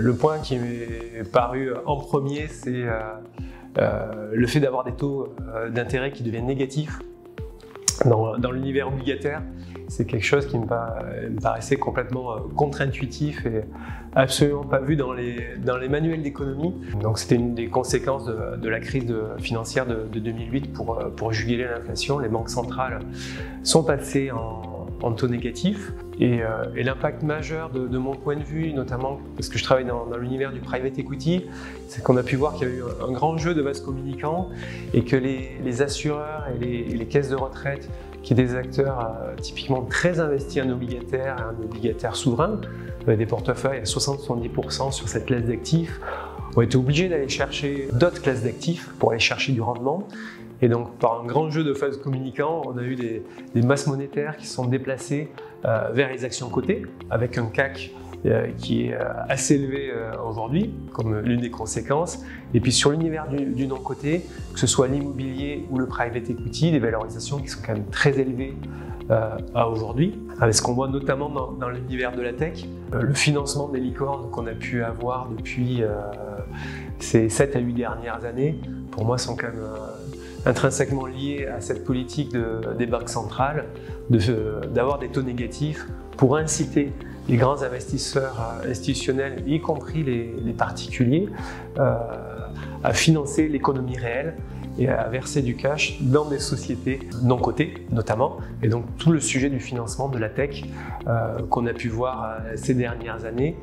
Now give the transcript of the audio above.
Le point qui m'est paru en premier, c'est le fait d'avoir des taux d'intérêt qui deviennent négatifs dans l'univers obligataire. C'est quelque chose qui me paraissait complètement contre-intuitif et absolument pas vu dans les manuels d'économie. Donc c'était une des conséquences de la crise financière de 2008 pour juguler l'inflation. Les banques centrales sont passées en taux négatifs et l'impact majeur de mon point de vue, notamment parce que je travaille dans l'univers du private equity, c'est qu'on a pu voir qu'il y a eu un grand jeu de vases communicants et que les assureurs et les caisses de retraite, qui est des acteurs typiquement très investis en obligataire et en obligataire souverain, avec des portefeuilles à 60-70% sur cette classe d'actifs, ont été obligés d'aller chercher d'autres classes d'actifs pour aller chercher du rendement. Et donc, par un grand jeu de vases communicants, on a eu des masses monétaires qui se sont déplacées vers les actions cotées, avec un CAC qui est assez élevé aujourd'hui, comme l'une des conséquences. Et puis sur l'univers du non-coté, que ce soit l'immobilier ou le private equity, des valorisations qui sont quand même très élevées à aujourd'hui. Avec ce qu'on voit notamment dans l'univers de la tech, le financement des licornes qu'on a pu avoir depuis ces 7 à 8 dernières années, pour moi sont quand même intrinsèquement liés à cette politique des banques centrales d'avoir des taux négatifs pour inciter les grands investisseurs institutionnels, y compris les particuliers, à financer l'économie réelle et à verser du cash dans des sociétés non cotées notamment. Et donc tout le sujet du financement de la tech qu'on a pu voir ces dernières années.